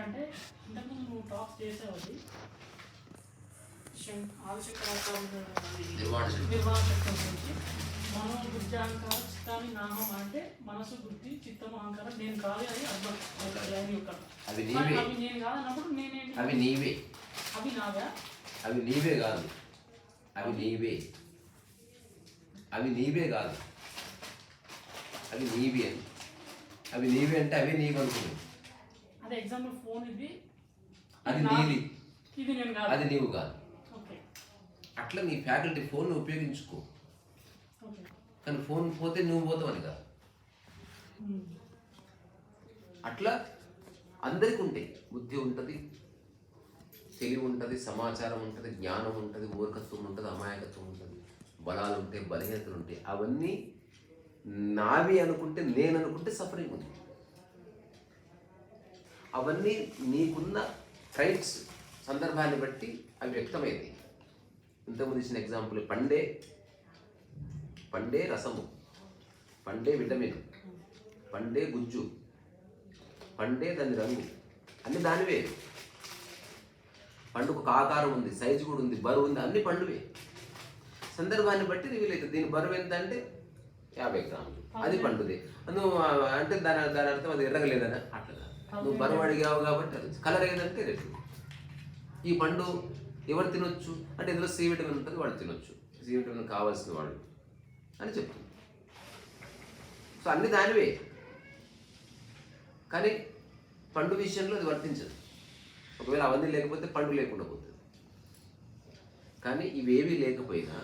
ఏంటంటే ఇంతకుముందు నువ్వు టాక్స్ చేసావు అది నిర్మాణ శక్తి గురించి మనో బుద్ధి అహంకారం చిత్తాన్ని నాహం అంటే మనసు బుద్ధి చిత్తం అహంకారం నేను కాదు అని అర్థం అవి నేను కాదన్నప్పుడు నేనేంటి అవి నీవే అవి నావా అవి నీవే కాదు అవి నీవే అవి నీవే కాదు అవి నీవే అని అవి నీవే అంటే అవే నీవు అనుకున్నావు. అదే ఎగ్జాంపుల్ ఫోన్ ఇది అది నీది ఇది నేను కాదు అది నీవు కాదు. ఓకే అట్లా నీ ఫ్యాకల్టీ ఫోన్ ఉపయోగించుకో, కానీ ఫోన్ పోతే నువ్వు పోతావు అని కాదు. అట్లా అందరికీ ఉంటాయి. బుద్ధి ఉంటుంది, తెలివి ఉంటుంది, సమాచారం ఉంటుంది, జ్ఞానం ఉంటుంది, మూర్ఖత్వం ఉంటుంది, అమాయకత్వం ఉంటుంది, బలాలు ఉంటాయి, బలహీనతలు ఉంటాయి. అవన్నీ నావి అనుకుంటే, నేను అనుకుంటే సఫరింగ్ ఉంది. అవన్నీ నీకున్న ట్రైట్స్ సందర్భాన్ని బట్టి అవి వ్యక్తమైంది. ఇంతకుముందు ఇచ్చిన ఎగ్జాంపుల్ పండే రసము, పండే విటమిన్, పండే గుజ్జు, పండే దాని రంగు, అన్ని దానివే. పండుకు ఒక ఆకారం ఉంది, సైజు కూడా ఉంది, బరువు ఉంది, అన్ని పండువే. సందర్భాన్ని బట్టి రివీల్ అవుతుంది. దీని బరువు ఎంత అంటే 50 గ్రాములు, అది పండుదే. నువ్వు అంటే దాని అర్థం అది ఎర్రగలేదని అట్లా. నువ్వు బరువు అడిగావు కాబట్టి కలర్ ఏదంటే రెడ్. ఈ పండు ఎవరు తినొచ్చు అంటే ఇందులో సి విటమిన్ ఉంటుంది, వాడు తినొచ్చు, సి విటమిన్ కావాల్సిన వాళ్ళు అని చెప్తుంది. సో అన్ని దానివే, కానీ పండు విషయంలో అది వర్తించదు. ఒకవేళ అవన్నీ లేకపోతే పండు లేకుండా పోతుంది. కానీ ఇవేవీ లేకపోయినా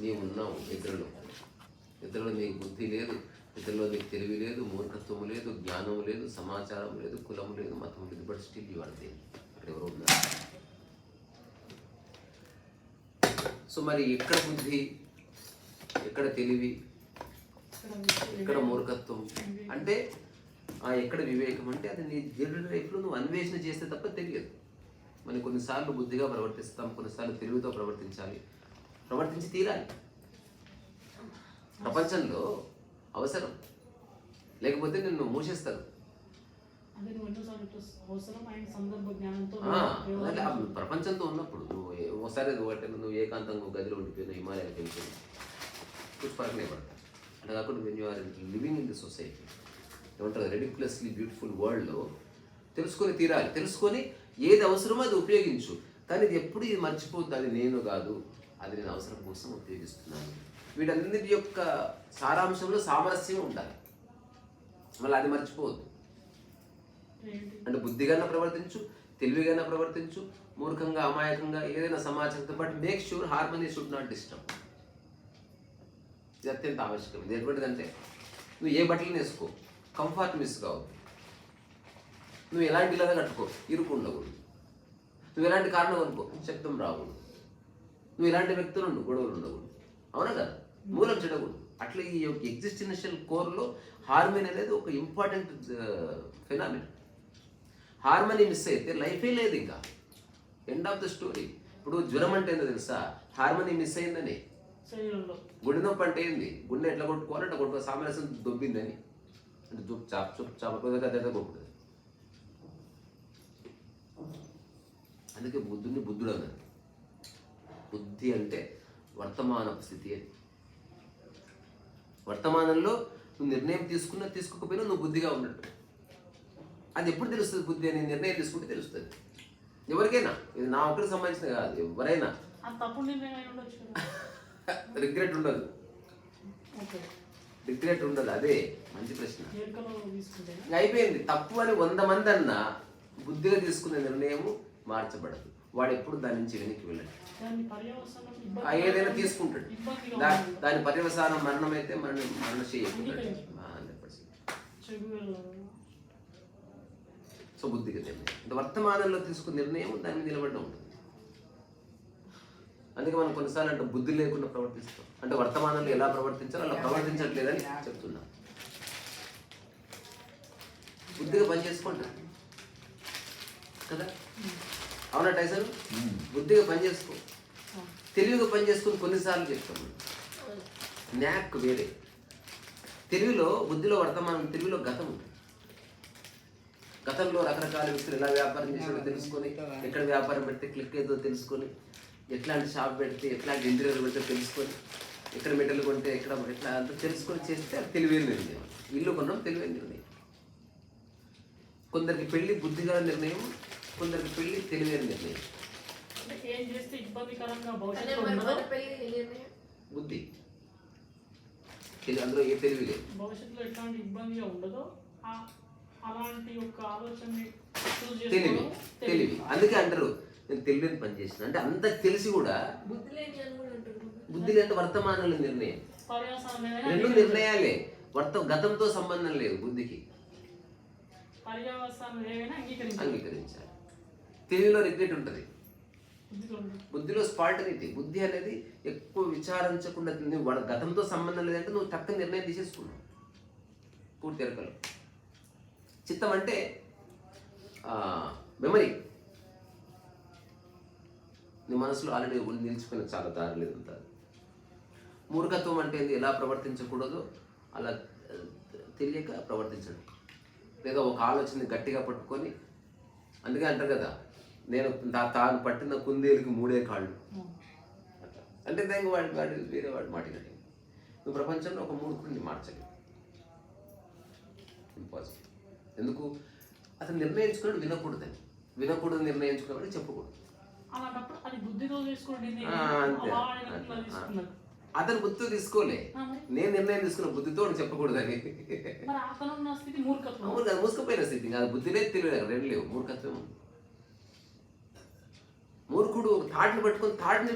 నీవు ఉన్నావు. ఇతరులు నీకు బుద్ధి లేదు, ఇతరులో నీకు తెలివి లేదు, మూర్ఖత్వం లేదు, జ్ఞానం లేదు, సమాచారం లేదు, కులం లేదు, మతం లేదు, but still you are there. అక్కడ ఎవరు ఉన్నారు? సో మరి ఎక్కడ బుద్ధి, ఎక్కడ తెలివి, ఎక్కడ మూర్ఖత్వం అంటే ఎక్కడ వివేకం అంటే అది నీ జనరల్ లైఫ్లో నువ్వు అన్వేషణ చేస్తే తప్ప తెలియదు. మరి కొన్నిసార్లు బుద్ధిగా ప్రవర్తిస్తాం, కొన్నిసార్లు తెలివితో ప్రవర్తించి తీరాలి. ప్రపంచంలో అవసరం లేకపోతే నిన్ను మూసేస్తారు. ప్రపంచంతో ఉన్నప్పుడు నువ్వు ఒకసారి నువ్వు ఏకాంతంగా గదిలో ఉండిపోయినా హిమాలయాలకు వెళ్ళిపోయినా పరకనే పడతా. అంటే కాకుండా when you are living in the society, ఏమంటారు రెడిక్యులస్లీ బ్యూటిఫుల్ వరల్డ్లో తెలుసుకొని తీరాలి. తెలుసుకొని ఏది అవసరమో అది ఉపయోగించు. కానీ ఇది ఎప్పుడు ఇది మర్చిపోద్దు, అది నేను కాదు, అది నేను అవసరం కోసం ఉపయోగిస్తున్నాను. వీటన్నిటి యొక్క సారాంశంలో సామరస్యం ఉండాలి. మళ్ళీ అది మర్చిపోవద్దు. అంటే బుద్ధిగానే ప్రవర్తించు, తెలివిగానే ప్రవర్తించు, మూర్ఖంగా అమాయకంగా ఏదైనా సమాచారంతో but make sure harmony should not disturb. ఇది అత్యంత ఆవశ్యకం. ఇది ఎటువంటిదంటే నువ్వు ఏ బట్టలు వేసుకో, కంఫర్ట్ మిస్ కావద్దు. నువ్వు ఎలాంటి ఇలాగా కట్టుకో, ఇరుకు ఉండకూడదు. నువ్వు ఎలాంటి కారణం అనుకో, శబ్దం రాకూడదు. నువ్వు ఎలాంటి వ్యక్తులు ఉండు, గొడవలు ఉండకూడదు. అవునా కదా? మూలం చెడకూడదు. అట్లా ఈ యొక్క ఎగ్జిస్టెన్షియల్ కోర్లో హార్మనీ అనేది ఒక ఇంపార్టెంట్ ఫినామినా. హార్మనీ మిస్ అయితే లైఫే లేదు, ఇంకా ఎండ్ ఆఫ్ ద స్టోరీ. ఇప్పుడు జ్వరం అంటే ఏందో తెలుసా? హార్మనీ మిస్ అయిందని. గుండె నొప్పి అంటే ఏంది? గుండె ఎట్లా కొట్టుకోవాలి అట్లా కొట్టుకో, సామరస్యం దొబ్బిందని అంటే చుప్ కొట్టుకుంటుంది. అందుకే బుద్ధుడు అన్నారు. బుద్ధి అంటే వర్తమాన స్థితి అని. వర్తమానంలో నువ్వు నిర్ణయం తీసుకోకపోయినా నువ్వు బుద్ధిగా ఉన్నట్టు. అది ఎప్పుడు తెలుస్తుంది బుద్ధి అని? నిర్ణయం తీసుకుంటే తెలుస్తుంది ఎవరికైనా. ఇది నా ఒక్కరికి సంబంధించిన కాదు, ఎవరైనా. రిగ్రెట్ ఉండదు. అదే మంచి ప్రశ్న. అయిపోయింది. తప్పు అని 100 మంది అన్నా బుద్ధిగా తీసుకునే నిర్ణయము మార్చబడదు. వాడు ఎప్పుడు దాని నుంచి వెనక్కి వెళ్ళడు. ఏదైనా తీసుకుంటాడు. దాని పర్యవసానం మరణం అయితే మరణ చేయకుంటాడు 100%. సో బుద్ధిగా నిర్ణయం అంటే వర్తమానంలో తీసుకున్న నిర్ణయం దాని మీద నిలబడి ఉంటుంది. అందుకే మనం కొన్నిసార్లు అంటే బుద్ధి లేకుండా ప్రవర్తిస్తాం. అంటే వర్తమానంలో ఎలా ప్రవర్తించాలో అలా ప్రవర్తించట్లేదని చెప్తున్నా. బుద్ధిగా పని చేసుకుంటారు కదా, అవునా టైసన్? బుద్ధిగా పని చేసుకో, తెలివిగా పని చేసుకుని కొన్నిసార్లు చెప్తాము. న్యాక్ వేరే. తెలివిలో, బుద్ధిలో వర్తమానం, తెలివిలో గతం ఉంటుంది. గతంలో రకరకాల వ్యక్తులు ఎలా వ్యాపారం చేసాడో తెలుసుకొని, ఎక్కడ వ్యాపారం పెడితే క్లిక్ అవుతుందో తెలుసుకొని, ఎట్లాంటి షాప్ పెడితే ఎట్లాంటి ఇంటీరియర్ పెడితే తెలుసుకొని, ఎక్కడ మెటల్ కొంటే ఎట్లా అంతా తెలుసుకొని చేస్తే అది తెలివైన నిర్ణయం. ఇల్లు కొనడం తెలివైన నిర్ణయం. కొందరికి పెళ్లి బుద్ధిగా నిర్ణయం, కొందరికి పెళ్లి తెలివైన నిర్ణయం. ఏం చేస్తే ఇబ్బందికరంగా భవిష్యత్తులో బుద్ధి అందులో ఏ తెలివి లేదు. భవిష్యత్తులో ఎట్లాంటి ఇబ్బందిగా ఉండదో అలాంటి ఒక ఆలోచనని తెలివి. అందుకే అంటారు నేను తెలివిని పని చేసిన అంటే అంత తెలిసి కూడా బుద్ధి లేని వర్తమానంలో నిర్ణయం. రెండు నిర్ణయాలే, గతంతో సంబంధం లేదు బుద్ధికి. అంగీకరించాలి. తెలివిలో రిగ్రెట్ ఉంటుంది, బుద్ధిలో స్పాంటనిటీ. బుద్ధి అనేది ఎక్కువ విచారించకుండా నువ్వు గతంతో సంబంధం లేదంటే నువ్వు చక్కని నిర్ణయం తీసేసుకున్నావు పూర్తి ఎరకలు. చిత్తం అంటే మెమరీ. నీ మనసులో ఆల్రెడీ నిలిచిపోయిన చాలా దారి లేదంత. మూర్ఖత్వం అంటే ఎలా ప్రవర్తించకూడదో అలా తెలియక ప్రవర్తించడం, లేదా ఒక ఆలోచనని గట్టిగా పట్టుకొని. అందుకే అంటారు కదా, నేను తాను పట్టిన కుందేలుకి 3 కాళ్ళు. అంటే దానికి వాడు వేరే వాడు మాట్లాడి నువ్వు ప్రపంచంలో ఒక మూర్ఖుడిని మార్చలేవు. ఇంపాసిబుల్. ఎందుకు? అతను నిర్ణయించుకున్నాడు వినకూడదు నిర్ణయించుకున్నాడు చెప్పకూడదు. అతను బుద్ధితో తీసుకోలే, నేను నిర్ణయం తీసుకున్న బుద్ధితో చెప్పకూడదు అని. మూసుకపోయిన స్థితి కాదు, బుద్ధి లేదు తెలియదు, రెండు లేవు. మూర్ఖత్వం. మూర్ఖుడు తాటిని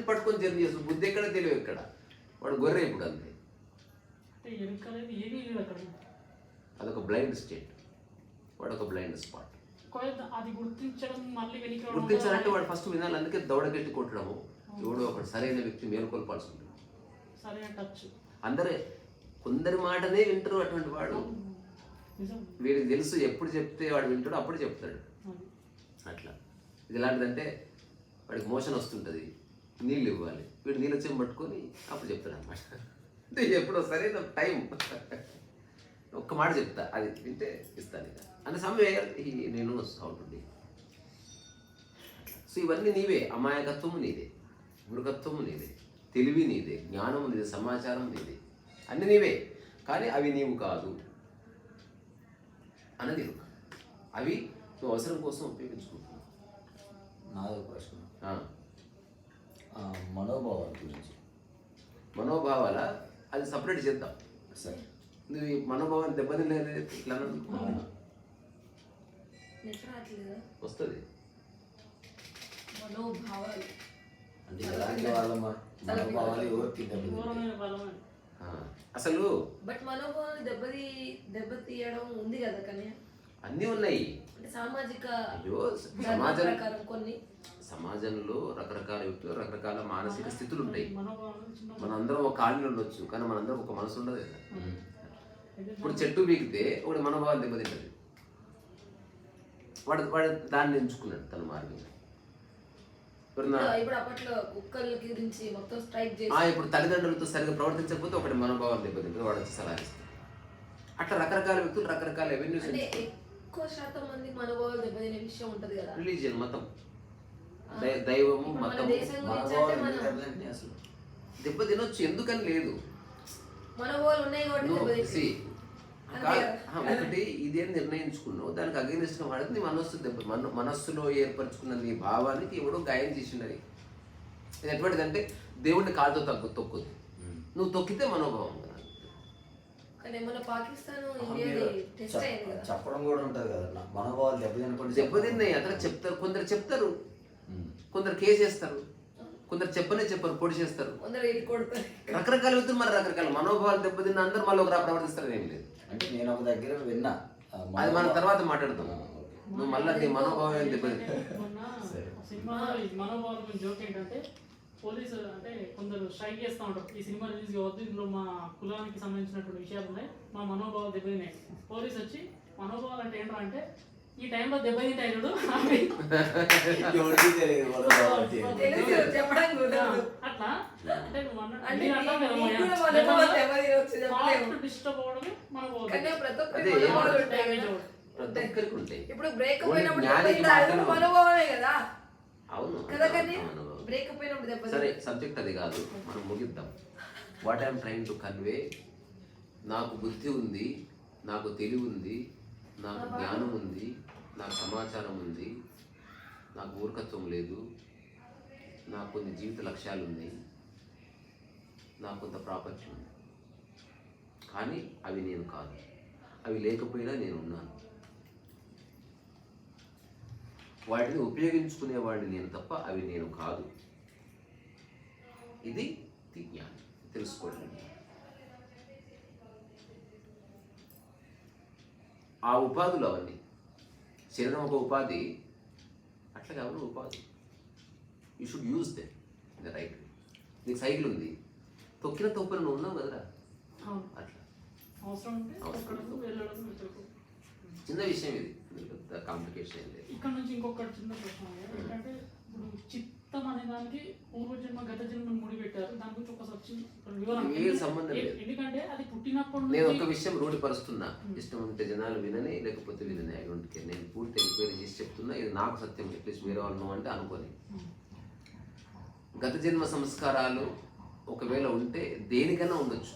పట్టుకొని జర్నీ చేస్తాడు. బుద్ధి ఎక్కడ తెలియదు ఎక్కడ. వాడు గొర్రె ఇప్పుడు అంతే. అదొక బ్లైండ్ స్టేట్, వాడు ఒక బ్లైండ్ స్పాట్. గుర్తించాలంటే వాడు ఫస్ట్ వినాలి. అందుకే దౌడగట్టి కొట్టడము. ఎవడో ఒకటి సరైన వ్యక్తి మేలుకొల్పాల్సి ఉంటుంది. అందరే కొందరి మాటనే వింటారు. అటువంటి వాడు వీడికి తెలుసు ఎప్పుడు చెప్తే వాడు వింటాడు అప్పుడు చెప్తాడు. అట్లా ఇది ఎలాంటిదంటే వాడికి మోషన్ వస్తుంటుంది, నీళ్ళు ఇవ్వాలి, వీడు నీళ్ళు వచ్చి పట్టుకొని అప్పుడు చెప్తాడు అనమాట. అంటే ఎప్పుడో సరైన టైం ఒక్క మాట చెప్తా, అది వింటే ఇస్తాను ఇక అంటే సమయం నేను ఉంటుంది. సో ఇవన్నీ నీవే. అమాయకత్వము నీదే, మృగత్వము నీదే, తెలివి నీదే, జ్ఞానము నీదే, సమాచారం నీదే, అన్ని నీవే. కానీ అవి నీవు కాదు అన్నది. అవి నువ్వు అవసరం కోసం ఉపయోగించుకుంటున్నావు. నాదో ప్రశ్న మనోభావాల గురించి. మనోభావాల అది సపరేట్ చేద్దాం. సరే, నువ్వు ఈ మనోభావాన్ని దెబ్బతిలేదు ఇట్లా వస్తుంది. మనోభావాలు అంటే ఎలాంటి వాళ్ళ మనోభావాలు ఎవరికి అసలు బట్ మనోభావాలు దెబ్బతీయడం ఉంది కదా. కానీ అన్నీ ఉన్నాయి. సామాజిక కొన్ని సమాజంలో రకరకాల వ్యక్తులు, రకరకాల మానసిక స్థితులు ఉంటాయి. మనందరం ఒక కాలనీ ఉండొచ్చు, కానీ మనందరం ఒక మనసు ఉండదు కదా. ఇప్పుడు చెట్టు బీకితే ఒకటి మనోభావాలు దెబ్బతింటది. వాడు దాన్ని ఎంచుకున్నాడు తన మార్గం. ఇప్పుడు తల్లిదండ్రులతో సరిగ్గా ప్రవర్తించకపోతే ఒకటి మనోభావాలు దెబ్బతింటుంది, వాడు వచ్చి సలహా ఇస్తాడు. అట్లా రకరకాల వ్యక్తులు రకరకాల ఎవెన్యూస్. ఎక్కువ శాతం మంది మనోభావాలు దెబ్బతినే విషయం ఉంటది కదా. రిలీజియన్, మతం, దైవము, మతం అసలు దెబ్బతినొచ్చు. ఎందుకని లేదు, మనోభావాలు ఉన్నాయి కాబట్టి. ఒకటి ఇదేం నిర్ణయించుకున్నావు, దానికి అగైనెస్ట్ గా వాడితే నీ మనస్సులో ఏర్పరచుకున్న నీ భావానికి ఎవడో గాయం చేసినది. ఇది ఎటువంటిదంటే దేవుడిని కాలుతో తొక్కుద్దు, నువ్వు తొక్కితే మనోభావం. చెప్పడం కూడా ఉంటది కదా, మనోభావాలు దెబ్బతిన్నాయి అతను చెప్తారు. కొందరు చెప్తారు, కొందరు కేసేస్తారు, కొందరు చెప్పరు, పొడి చేస్తారు. రకరకాల వ్యక్తులు మరి రకరకాల మనోభావాలు దెబ్బతిన్న అందరూ మళ్ళీ ఒకరు ప్రవర్తిస్తారు. ఏం లేదు అంటే నేను ఒక దగ్గర విన్నా, అది మనం తర్వాత మాట్లాడతాం. నువ్వు మళ్ళీ నీ మనోభావం దెబ్బతింది. మనోభావాల గురించి జోక్ ఏంటంటే, పోలీసు అంటే కొందరు స్ట్రైక్ చేస్తూ ఉంటారు, ఈ సినిమా రిలీజ్ కావద్దు, ఇందులో మా కులానికి సంబంధించినటువంటి విషయాలు ఉన్నాయి, మా మనోభావాలు దెబ్బతిన్నాయి. పోలీసు వచ్చి మనోభావాలు అంటే ఏంటో అంటే ఈ టైంలో దెబ్బతింటాయి చూడు అట్లా. అంటే డిస్టర్బ్ అవడమే మనోభావాలు. ప్రతి ఒక్కరికి ఉంటాయి. ఇప్పుడు బ్రేకప్ ఓన్లీ అయినప్పుడు జ్ఞానికి దెబ్బ మాత్రమే ఉంటాయి. మనోభావమే కదా. అవును కదా కానీ అనుభవం. బ్రేకప్ అయినప్పుడు దెబ్బ సరే సబ్జెక్ట్ అది కాదు, మనం ముగిద్దాం. What I'm trying to convey, నాకు బుద్ధి ఉంది, నాకు తెలివి ఉంది, నాకు జ్ఞానం ఉంది, నాకు సమాచారం ఉంది, నాకు మూర్ఖత్వం లేదు, నాకు కొన్ని జీవిత లక్ష్యాలు ఉన్నాయి, నాకు కొంత ప్రాపర్టీ ఉంది. కానీ అవి నేను కాదు, అవి లేకపోయినా నేను ఉన్నాను. వాటిని ఉపయోగించుకునేవాడిని నేను తప్ప అవి నేను కాదు. ఇది జ్ఞానం, తెలుసుకోండి. ఆ ఉపాధులు అవన్నీ. శరీరం ఒక ఉపాధి, అట్లాగే అవన్నీ ఉపాధి. You should use them in the right way. నీకు సైకిల్ ఉంది, తొక్కిన తొక్కున నువ్వు ఉన్నావు కదరా, అట్లా అవసరం ఉంటే అక్కడకు వెళ్ళడం ఇక్కడకు. చిన్న విషయం ఇది, పెద్ద కాంప్లికేషన్ ఏం లేదు. ఇక్కడ నుంచి ఇంకొకటి చిన్న ప్రశ్న ఉంది. ఏంటంటే ఇప్పుడు చిత్తం అనే దానికి పూర్వజన్మ గత జన్మ ముడిపెట్టారు. దాని గురించి ఒకసారి చిన్న వివరణ. ఏ సంబంధం లేదు. ఎందుకంటే అది పుట్టినప్పుడు నేను నుంచి ఒక విషయం రూఢిపరుస్తున్నా, ఇష్టం ఉంటే జనాలు వినని, లేకపోతే వినని, ఐ డోంట్ కేర్. నేను పూర్తి ఎంక్వైరీ చేసి చెప్తున్నా, ఇది నాకు సత్యం. అట్లీస్ట్ వేరే వాళ్ళు అంటే అనుకోని. గత జన్మ సంస్కారాలు ఒకవేళ ఉంటే దేనికైనా ఉండొచ్చు.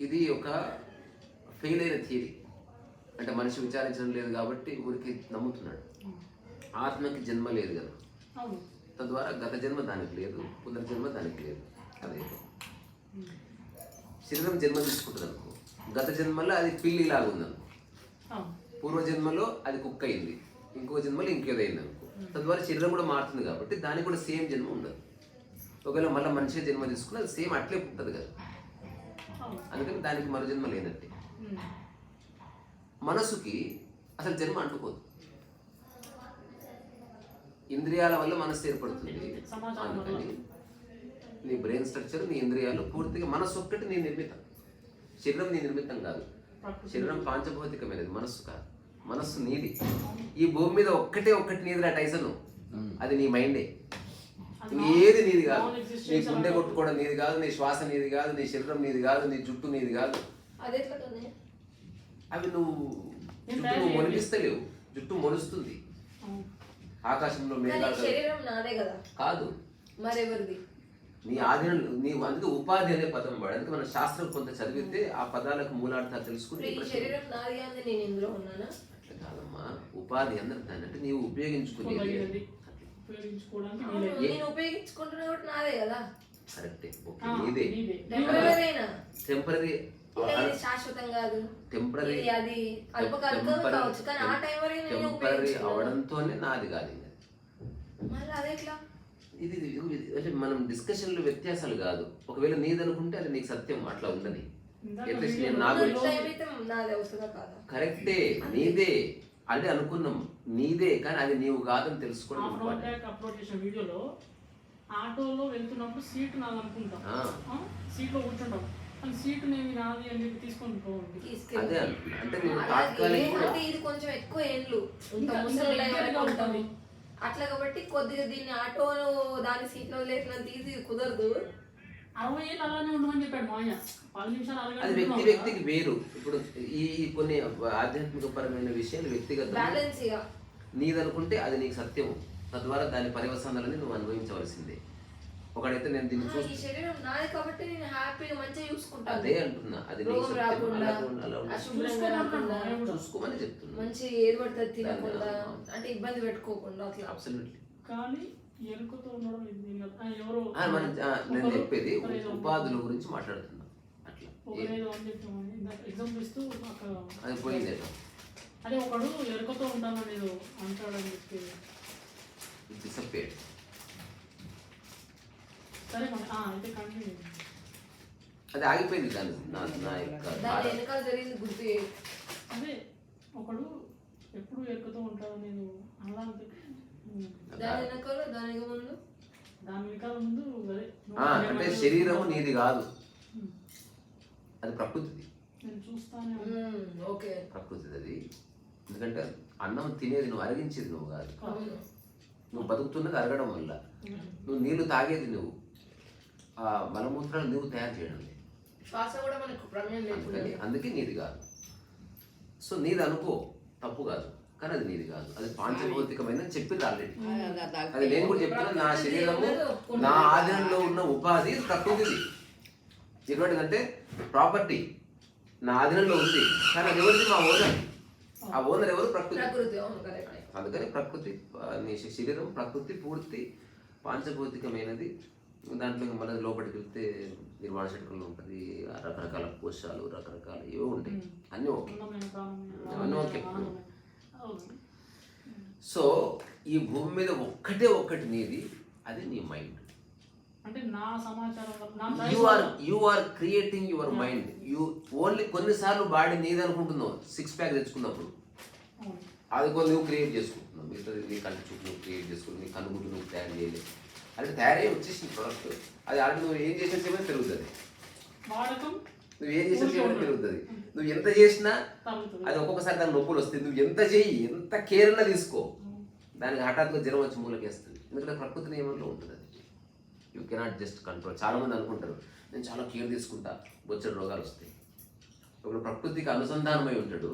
ఇది ఒక ఫెయిల్ అయిన థియరీ. అంటే మనిషి విచారించడం లేదు కాబట్టి ఊరికి నమ్ముతున్నాడు. ఆత్మకి జన్మ లేదు కదా, అవును. తద్వారా గత జన్మ దానికి లేదు, పునర్జన్మ దానికి లేదు. అదే శరీరం జన్మ తీసుకుంటుంది అనుకో, గత జన్మలో అది పిల్లిలాగా ఉందనుకో, అవును. పూర్వజన్మలో అది కుక్క అయింది, ఇంకో జన్మలో ఇంకేదైంది అనుకో, తద్వారా శరీరం కూడా మారుతుంది కాబట్టి దానికి కూడా సేమ్ జన్మ ఉండదు. ఒకవేళ మళ్ళీ మనిషి జన్మ తీసుకుని అది సేమ్ అట్లే పుట్టదు కదా, అవును. అందుకని దానికి మరో జన్మ లేనట్టే. ఉమ్. మనసుకి అసలు జన్మ అంటుకోదు. ఇంద్రియాల వల్ల మనసు ఏర్పడుతుంది. అందుకని నీ బ్రెయిన్ స్ట్రక్చర్, నీ ఇంద్రియాలు పూర్తిగా, మనసు ఒక్కటి నీ నిర్మితం, శరీరం నీ నిర్మితం కాదు. శరీరం పాంచభౌతికమైనది, మనస్సు కాదు. మనస్సు నీది. ఈ భూమి మీద ఒక్కటి నీదిరా టైసన్, అది నీ మైండే. ఏది నీది కాదు. నీ గుండె కొట్టుకోవడం నీది కాదు, నీ శ్వాస నీది కాదు, నీ శరీరం నీది కాదు, నీ జుట్టు నీది కాదు. అవి నువ్వు జుట్టు మొలిపిస్తలేవు, జుట్టు మొలుస్తుంది. ఆకాశంలో శరీరం నాదే కదా కాదు, మరెవరిది? నీ ఆధీనం. నీవు అందుకే ఉపాధి అనే పదం వాడు. అందుకే మన శాస్త్రం కొంత చదివితే ఆ పదాలకు మూలార్థాలు తెలుసుకుని శరీరం నాది అని నేను ఇందులో ఉన్నానా? అట్లా కాదమ్మా, ఉపాధి అందరు దాన్ని అంటే నీవు ఉపయోగించుకునేది. నేను ఉపయోగించుకుంటున్నా కూడా నాదే కదా. కరెక్టే, ఓకే, నీదే. టెంపరీ, శాశ్వతం కాదు. టెంపరీ అది అల్పకాలికం కావచ్చు, కానీ ఆ టైం వరకు నేను టెంపరీ అవడంతోనే నాది కాదు. మళ్ళీ అదే ఎట్లా? ఇది అంటే మనం డిస్కషన్లో వ్యత్యాసాలు కాదు. ఒకవేళ నీదనుకుంటే అది నీకు సత్యం, అట్లా ఉండని. కరెక్టే, నీదే అంటే అనుకున్నాం, నీదే, కానీ అది నీవు కాదని తెలుసుకోవడం. అప్లోడ్ చేసిన వీడియోలో ఆటోలో వెళ్తున్నప్పుడు సీట్ నాది అనుకుంటాం, సీట్లో కూర్చుంటాం, కానీ సీట్ నేను నాది అని చెప్పి తీసుకొని పోవండి. అదే అంటే ఇది కొంచెం ఎక్కువ ఏళ్ళు అట్లా కాబట్టి కొద్దిగా దీన్ని ఆటోలో దాని సీట్లో లేకుండా తీసి కుదరదు. 60 ఏళ్ళు అలానే ఉండమని చెప్పాడు మాయ. 10 నిమిషాలు అది వ్యక్తి వ్యక్తికి వేరు. ఇప్పుడు ఈ కొన్ని ఆధ్యాత్మిక పరమైన విషయాలు వ్యక్తిగత. నీదనుకుంటే అది నీకు సత్యం, తద్వారా దాని పర్యవసానాలని నువ్వు అనుభవించవలసిందే. ఒకడైతే నేను దీన్ని చూసి శరీరం నాది కాబట్టి నేను హ్యాపీగా మంచిగా చూసుకుంటాను. అదే అంటున్నా, అది నీకు చూసుకోమని చెప్తున్నా. మంచి ఏది పడుతుంది తినకుండా, అంటే ఇబ్బంది పెట్టుకోకుండా అట్లా. అబ్సల్యూట్లీ. కానీ ఎరుకతో ఉండడం ఎవరో నేను చెప్పేది ఉపాధుల గురించి మాట్లాడుతున్నా. అట్లా ఎగ్జాంపుల్ ఇస్తూ అది పోయింది. అదే ఒకడు ఎరుకతో ఉంటానని అంటాడని చెప్పి డిసప్పేర్డ్. సరే అయితే కంటిన్యూ. అది ఆగిపోయింది. నా యొక్క అదే ఒకడు ఎప్పుడు ఎరుకతో ఉంటాడు నేను అలా దాని వెనకాల ముందు అంటే శరీరము నీది కాదు, అది ప్రకృతిది. నేను చూస్తానే ప్రకృతిది అది. ఎందుకంటే అన్నం తినేది నువ్వు, అరిగించేది నువ్వు కాదు. నువ్వు బతుకుతున్నది అరగడం వల్ల. నువ్వు నీళ్లు తాగేది నువ్వు, ఆ మలమూత్రాలు నువ్వు తయారు చేయడం లేదు. శ్వాస కూడా మనకు ప్రమేయం లేదు, అందుకే నీది కాదు. సో నీది అనుకో, తప్పు కాదు, కానీ అది నీది కాదు, అది పాంచభౌతికమైన చెప్పింది ఆల్రెడీ. అది నేను కూడా చెప్తున్నా, నా శరీరము నా ఆధీనంలో ఉన్న ఉపాధి ప్రకృతిది. ఎటువంటిదంటే ప్రాపర్టీ నా ఆధీనంలో ఉంది, కానీ అది ఎవరిది? మా ఓనర్. ఆ ఓనర్ ఎవరు? ప్రకృతి. అందుకని ప్రకృతి, నీ శరీరం ప్రకృతి పూర్తి పాంచభౌతికమైనది. దాంట్లో మళ్ళీ లోపలికి వెళ్తే నిర్మాణ శక్తులు ఉంటుంది, రకరకాల కోశాలు, రకరకాల ఏవో ఉంటాయి, అన్నీ ఓకే, అన్నీ ఓకే. సో ఈ భూమి మీద ఒక్కటి నీది, అది నీ మైండ్. అంటే నా సమాచారం you are creating your mind. You only కొన్నిసార్లు బాడీ నీది అనుకుంటున్నావు, 6 ప్యాక్ తెచ్చుకున్నప్పుడు అది కొన్ని నువ్వు క్రియేట్ చేసుకుంటున్నావు. మిగతా నీ కంటి చూపు నువ్వు క్రియేట్ చేసుకుని, నీ కనుగుడ్డు నువ్వు తయారు చేయలేదు, అంటే తయారయ్యి వచ్చేసింది ప్రోడక్ట్. అది ఆల్రెడీ నువ్వు ఏం చేసేసేమో పెరుగుతుంది, నువ్వు ఏం చేసేసేమో పెరుగుతుంది. నువ్వు ఎంత చేసినా అది ఒక్కొక్కసారి దాని నొప్పులు వస్తుంది. నువ్వు ఎంత చేయి, ఎంత కేర్ అన్నా తీసుకో, దానికి హఠాత్తుగా జ్వరం వచ్చి మూలకేస్తుంది. ఎందుకంటే ప్రకృతి నియమంలో ఉంటుంది అది. You cannot just control. చాలామంది అనుకుంటారు నేను చాలా కేర్ తీసుకుంటా, బొచ్చడి రోగాలు వస్తాయి. ఇప్పుడు ప్రకృతికి అనుసంధానమై ఉంటాడు,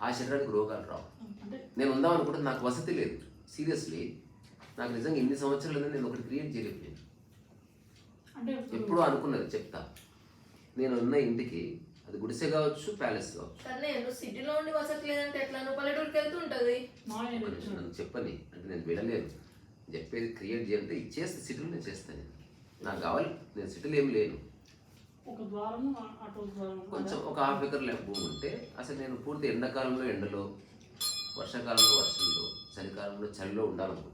ఆ శరీరానికి రోగాలు రావు. నేను ఉందాం అనుకుంటే నాకు వసతి లేదు, సీరియస్లీ నాకు నిజంగా ఇన్ని సంవత్సరాలు నేను ఒకటి క్రియేట్ చేయలేకపోయాను. ఎప్పుడూ అనుకున్నది చెప్తా, నేను ఉన్న ఇంటికి అది గుడిసె కావచ్చు, ప్యాలెస్ కావచ్చు. సిటీలో ఉండి వసతి లేదంటే ఎట్లా? నువ్వు పల్లెటూరుకి వెళ్తుంటది. నన్ను చెప్పని అంటే నేను వెళ్ళలేను, చెప్పేది క్రియేట్ చేయాలంటే ఇచ్చేస్తే సిటీలో నేను చేస్తాను. నాకు కావాలి, నేను సిటీలో ఏం లేను. కొంచెం ఒక 1/2 ఎకర్ భూమి ఉంటే అసలు నేను పూర్తి ఎండాకాలంలో ఎండలో, వర్షాకాలంలో వర్షంలో, చలికాలంలో చలిలో ఉండాలనుకుంటున్నాను.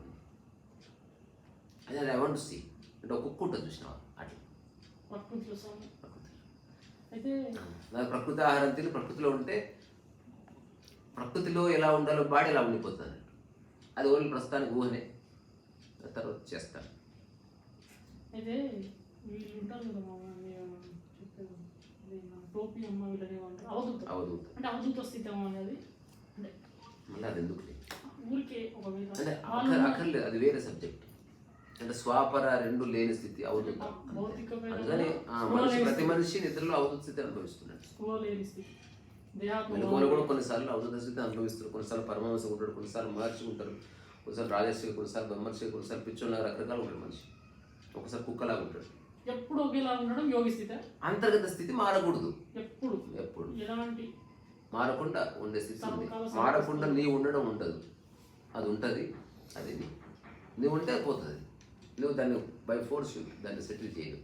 అది ఐ వాంట్ టు సీ. అంటే ఒక కుక్క ఉంటుంది చూసినావా అట్లా నాకు ప్రకృతి ఆహారం తిని ప్రకృతిలో ఉంటే ప్రకృతిలో ఎలా ఉండాలో బాడీ ఎలా ఉండిపోతుంది. అది ఓన్లీ ప్రస్తుతానికి ఊహనే, తర్వాత చేస్తాను. అయితే వీళ్ళు ఉంటారు కదా, టోపీ అమ్మ వీళ్ళని అవధూత అంటే అవధూత స్థితి అనేది మళ్ళీ అది ఎందుకు ఊరికే అంటే అక్కర్లేదు, అది వేరే సబ్జెక్ట్. అంటే స్వాపర రెండు లేని స్థితి అవధూత. అందుకని ప్రతి మనిషి నిద్రలో అవధూత స్థితి అనుభవిస్తున్నాడు. మెలకువలో కూడా కొన్నిసార్లు అవధూత స్థితి అనుభవిస్తారు, కొన్నిసార్లు పరమహంస ఉంటాడు, కొన్నిసార్లు మహర్షి ఉంటారు, కొన్నిసార్లు రాజర్షి, కొన్నిసార్లు బ్రహ్మర్షి, కొన్నిసార్లు పిచ్చోళ్ళగా రకరకాలు ఉంటాడు మనిషి, ఒకసారి కుక్కలాగా ఉంటాడు. ఎప్పుడు ఒకేలా ఉండడం యోగి స్థితి. అంతర్గత స్థితి మారకూడదు, ఎప్పుడు ఎప్పుడు ఎలాంటి మారకుండా ఉండే స్థితి ఉంది. మారకుండా నీ ఉండడం ఉండదు, అది ఉంటుంది. అది నువ్వు ఉంటే పోతుంది, నువ్వు దాన్ని బై ఫోర్స్ దాన్ని సెటిల్ చేయదు.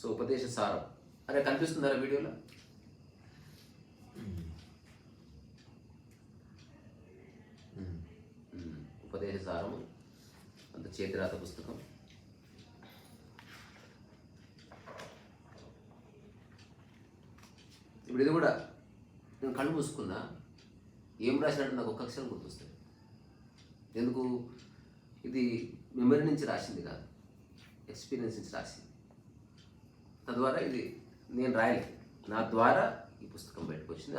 సో ఉపదేశ సారం అరే కనిపిస్తుందా వీడియోలో? ఉపదేశ సారము అంత చేతిరాత పుస్తకం. ఇప్పుడు ఇది కూడా నేను కళ్ళు మూసుకున్నా, ఏం రాసినట్టు నాకు ఒక్క అక్షరం గుర్తొస్తుంది. ఎందుకు? ఇది మెమరీ నుంచి రాసింది కాదు, ఎక్స్పీరియన్స్ నుంచి రాసింది. తద్వారా ఇది నేను రాయలేదు, నా ద్వారా ఈ పుస్తకం బయటకు వచ్చింది.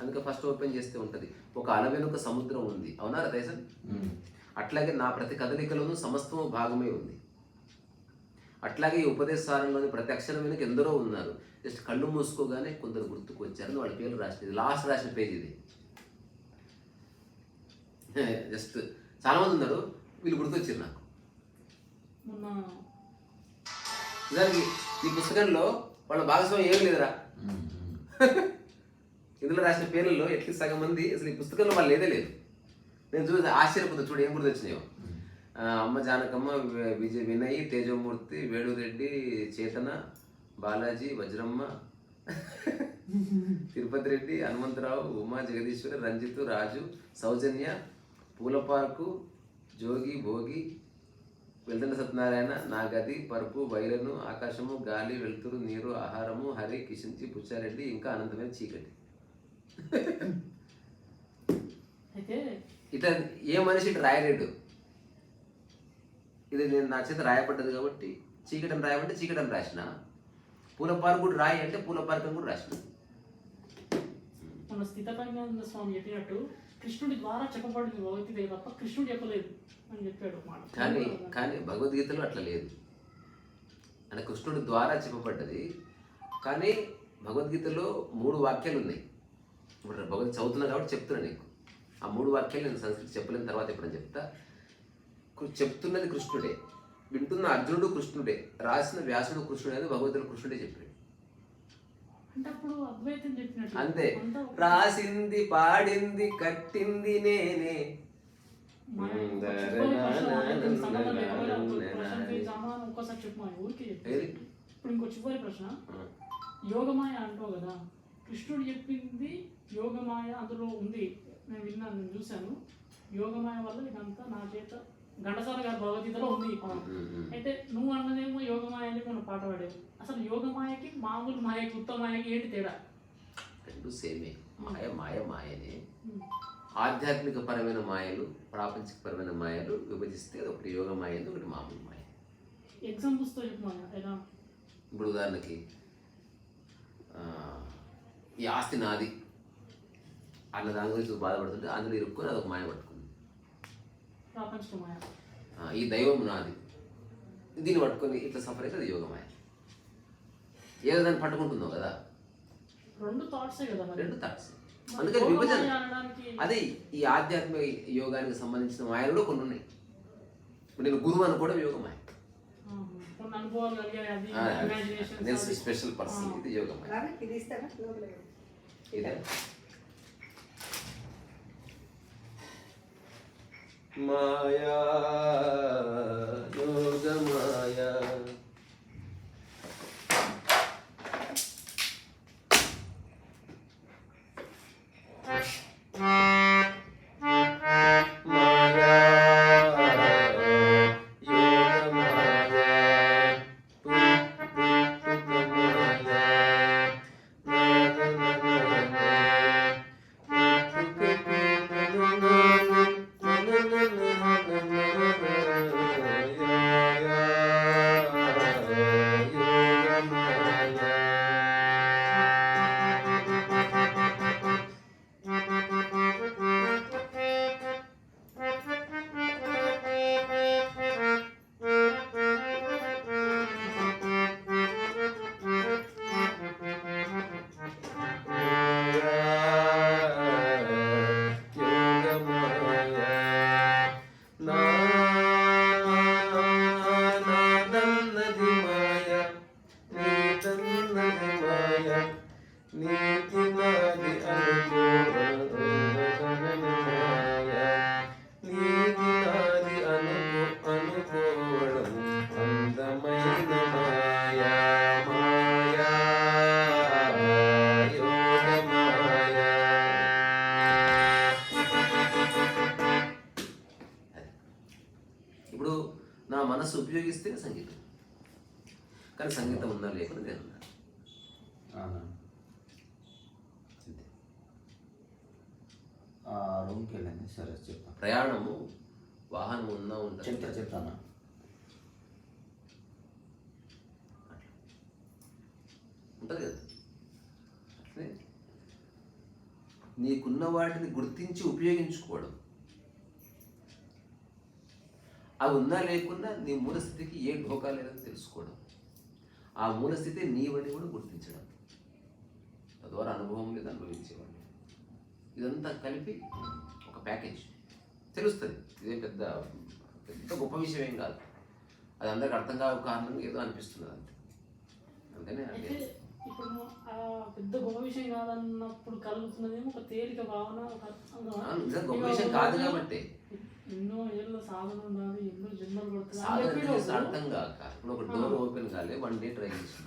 అందుకే ఫస్ట్ ఓపెన్ చేస్తే ఉంటుంది, ఒక అల వెనుక సముద్రం ఉంది. అవునా రతేశన్? అట్లాగే నా ప్రతి కదలికలోనూ సమస్తము భాగమే ఉంది. అట్లాగే ఈ ఉపదేశ సారంలోని ప్రతి అక్షరం వెనుక ఎందరో ఉన్నారు. జస్ట్ కళ్ళు మూసుకోగానే కొందరు గుర్తుకు వచ్చారని వాళ్ళ పేర్లు రాసినది, లాస్ట్ రాసిన పేజ్ ఇది. జస్ట్ చాలామంది ఉన్నారు, వీళ్ళు గుర్తొచ్చారు నాకు. నిజానికి ఈ పుస్తకంలో వాళ్ళ భాగస్వామ్యం ఏం లేదురా. ఇందులో రాసిన పేర్లలో ఎట్లీస్ట్ సగం మంది అసలు ఈ పుస్తకంలో వాళ్ళు లేదే లేదు. నేను చూసి ఆశ్చర్యపోతా, చూడు ఏం గుర్తొచ్చినాయో. అమ్మ జానకమ్మ, వినయ్, తేజమూర్తి, వేణురెడ్డి, చేతన, బాలాజీ, వజ్రమ్మ, తిరుపతి రెడ్డి, హనుమంతరావు, ఉమా, జగదీశ్వరి, రంజిత్, రాజు, సౌజన్య, పూలపార్కు, జోగి, భోగి, వెళ్తున్న సత్యనారాయణ, నా గది, పరుపు, వైరను, ఆకాశము, గాలి, వెలుతురు, నీరు, ఆహారము, హరి, కిషన్జీ, పుచ్చారెడ్డి, ఇంకా అనంతమైన చీకటి. ఇట్లా ఏ మనిషి ఇటు రాయలేడు. ఇది నేను నా చేత రాయబడ్డది కాబట్టి చీకటం రాయమంటే చీకటం రాసిన, పూలపార్కు కూడా రాయి అంటే పూలపార్కం కూడా రాసిన. మన స్థితప్రజ్ఞానంద స్వామి చెప్పినట్టు కృష్ణుడి ద్వారా చెప్పబడింది భగవద్గీత తప్ప కృష్ణుడు చెప్పలేదు అని చెప్పాడు. కానీ భగవద్గీతలో అట్లా లేదు. అంటే కృష్ణుడి ద్వారా చెప్పబడ్డది, కానీ భగవద్గీతలో 3 వాక్యాలు ఉన్నాయి. ఇప్పుడు భగవద్గీత చదువుతున్నా కాబట్టి చెప్తున్నా నీకు. ఆ 3 వాక్యాలు నేను సంస్కృతి చెప్పలేని తర్వాత ఎప్పుడని చెప్తా. చెప్తున్నది కృష్ణుడే, వింటున్న అర్జునుడు కృష్ణుడే, రాసిన వ్యాసుడు కృష్ణుడే అని భగవద్గీతలో కృష్ణుడే చెప్పాడు. అంటే అప్పుడు అద్వైతం చెప్పినట్టు అంతే. రాసింది పాడింది కట్టింది నేనే. ఒక్కసారి చెప్పు ఊరికి. ఇప్పుడు ఇంకో చివరి ప్రశ్న, యోగమాయ అంటావు కదా, కృష్ణుడు చెప్పింది యోగమాయ అందులో ఉంది, నేను విన్నాను, నేను చూశాను. యోగమాయ వల్ల ఇదంతా నా చేత ఘంటసాల గారి భగవద్గీతలో ఉంది. అయితే నువ్వు అన్నదేమో యోగమాయ అని మనం పాట పాడేవు. అసలు యోగమాయకి మామూలు మాయకి ఉత్తమ మాయకి ఏంటి తేడా? రెండు సేమే. మాయ మాయ మాయనే. ఆధ్యాత్మిక పరమైన మాయలు, ప్రాపంచిక పరమైన మాయలు విభజిస్తే ఒకటి యోగ మాయ, ఒకటి మామూలు మాయ. ఎగ్జాంపుల్స్తో చెప్పు. ఎలా? ఇప్పుడు ఉదాహరణకి ఈ ఆస్తి నాది అన్న దాని గురించి బాధపడుతుంటే అందులో ఇరుక్కొని అదొక మాయ పట్టుకుంది. ప్రాపంచిక మాయ. ఈ దైవం నాది, దీన్ని పట్టుకొని ఇట్లా సఫర్ అయితే అది యోగ మాయ. ఏదో దాన్ని పట్టుకుంటుందో కదా, రెండు థాట్సే కదా. రెండు థాట్స్. అందుకని విభజన. అదే ఈ ఆధ్యాత్మిక యోగానికి సంబంధించిన మాయలు కూడా కొన్ని ఉన్నాయి. ఇప్పుడు నేను గురువు అని కూడా యోగ మాయ. నేను స్పెషల్ పర్సన్, ఇది యోగ మాయ. ఇదే మాయా యోగ మాయా. ఇప్పుడు నా మనసు ఉపయోగిస్తే సంగీతం, కానీ సంగీతం ఉన్నా లేకుండా నేను ఉన్నా. రూమ్కి వెళ్ళండి. సరే చెప్తాను. ప్రయాణము వాహనం ఉన్నా ఉంటుంది. చెప్తాను. ఉంటుంది కదా. అట్లే నీకున్న వాటిని గుర్తించి ఉపయోగించుకోవడం, అవి ఉన్నా లేకున్నా నీ మూలస్థితికి ఏ ఢోకా లేదని తెలుసుకోవడం, ఆ మూలస్థితి నీవని కూడా గుర్తించడం, తద్వారా అనుభవం లేదు అనుభవించేవాడు. ఇదంతా కలిపి ఒక ప్యాకేజ్ తెలుస్తుంది. ఇదే పెద్ద పెద్ద గొప్ప విషయం ఏం కాదు. అది అందరికి అర్థం కావు కారణంగా ఏదో అనిపిస్తుంది అంతే. అందుకనే ఇప్పుడు ఆ పెద్ద గొప్ప విషయం కాదన్నప్పుడు కలుగుతున్నదేమో ఒక తేలిక భావన. గొప్ప విషయం కాదు కాబట్టి ఎన్నో ఏళ్ళ సాధన ఉండాలి, ఎన్నో జన్మలు పడుతుంది. అర్థం కాక ఇప్పుడు ఒక డోర్ ఓపెన్ కాలే, 1 డే ట్రై చేసిన.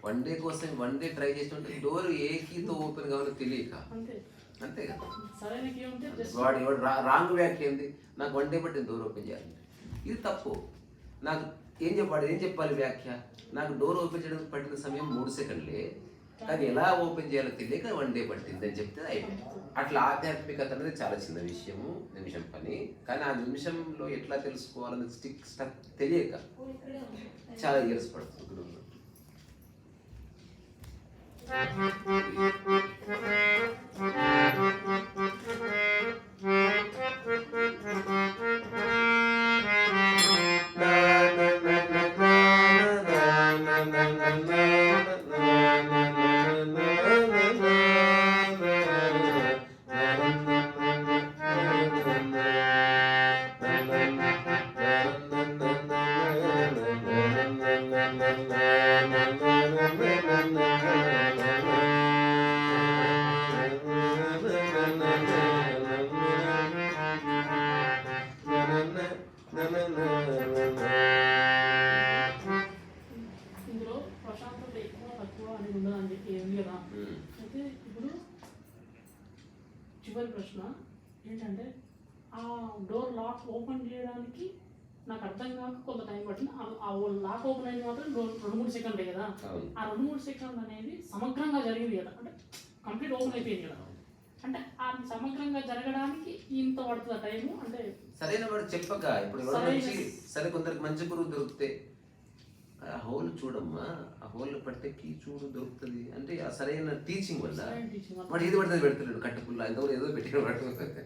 1 డే కోసం 1 డే ట్రై చేస్తుంటే డోర్ ఏ కీతో ఓపెన్ కావాలో తెలియక అంతే కదా. వాడు రాంగ్ వ్యాఖ్య ఏంది, నాకు 1 డే బట్టి డోర్ ఓపెన్ చేయాలంటే ఇది తప్పు. నాకు ఏం చెప్పాలి వ్యాఖ్య, నాకు డోర్ ఓపెన్ చేయడానికి పట్టిన సమయం 3 సెకండ్లే, కానీ ఎలా ఓపెన్ చేయాలో తెలియక 1 డే పట్టింది అని చెప్తే అయిపోయింది. అట్లా ఆధ్యాత్మికత అనేది చాలా చిన్న విషయము, నిమిషం పని. కానీ ఆ నిమిషంలో ఎట్లా తెలుసుకోవాలని స్టక్ తెలియక చాలా ఇయర్స్ పడుతుంది. గురువు అయితే ఇప్పుడు చివరి ప్రశ్న ఏంటంటే ఆ డోర్ లాక్ ఓపెన్ చేయడానికి నాకు అర్థం కాక కొంత టైం పట్టింది. ఆ లాక్ ఓపెన్ అయింది మాత్రం 2-3 సెకండ్లే కదా. ఆ 2-3 సెకండ్లు అనేది సమగ్రంగా జరిగింది కదా, అంటే కంప్లీట్ ఓపెన్ అయిపోయింది కదా. అంటే అది సమగ్రంగా జరగడానికి ఇంత పడుతుంది టైము. అంటే సరైన వాడు చెప్పక ఇప్పుడు ఎవరు వచ్చి సరే కొందరికి మంచి గురువు దొరికితే ఆ హోల్ చూడమ్మా, ఆ హోల్ పట్టెక్కి చూడు దొరుకుతుంది అంటే ఆ సరైన టీచింగ్ వల్ల వాడు ఏది పడుతుంది పెడుతున్నాడు కట్టుకుల్లో ఎంతవరకు ఏదో పెట్టిన వాడు.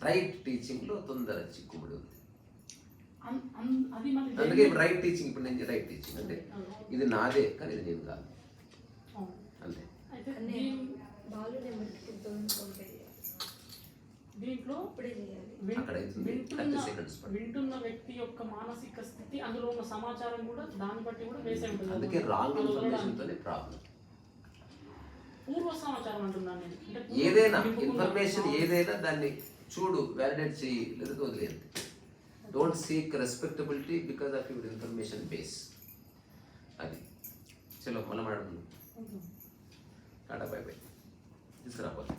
రైట్ టీచింగ్లో తొందర చిక్కుముడి ఉంది. అది మరి అందుకే రైట్ టీచింగ్ ఇప్పుడు నేను రైట్ టీచింగ్ అంటే ఇది నాదే కానీ ఇది నేను కాదు అంతే. అయితే బాలు నెంబర్కి 2000 పే చేయాలి. దీంట్లో ఇప్పుడే చేయాలి. అక్కడ అవుతుంది 30 seconds పడుతుంది. వింటున్న వ్యక్తి యొక్క మానసిక స్థితి, అందులో ఉన్న సమాచారం కూడా దాన్ని బట్టి కూడా వేసే ఉంటుంది. అందుకే రాంగ్ ఇన్ఫర్మేషన్ తోనే ప్రాబ్లం. పూర్వ సమాచారం అంటున్నాను నేను. అంటే ఏదైనా ఇన్ఫర్మేషన్ ఏదైనా దాన్ని చూడు, వ్యాలిడేట్ చేయి, లేదా వదిలేదు. Don't seek respectability because of your information base. అది చలో మళ్ళీ మాట్లాడుకుందాం. Tata bye by. తీసుకురాపోతే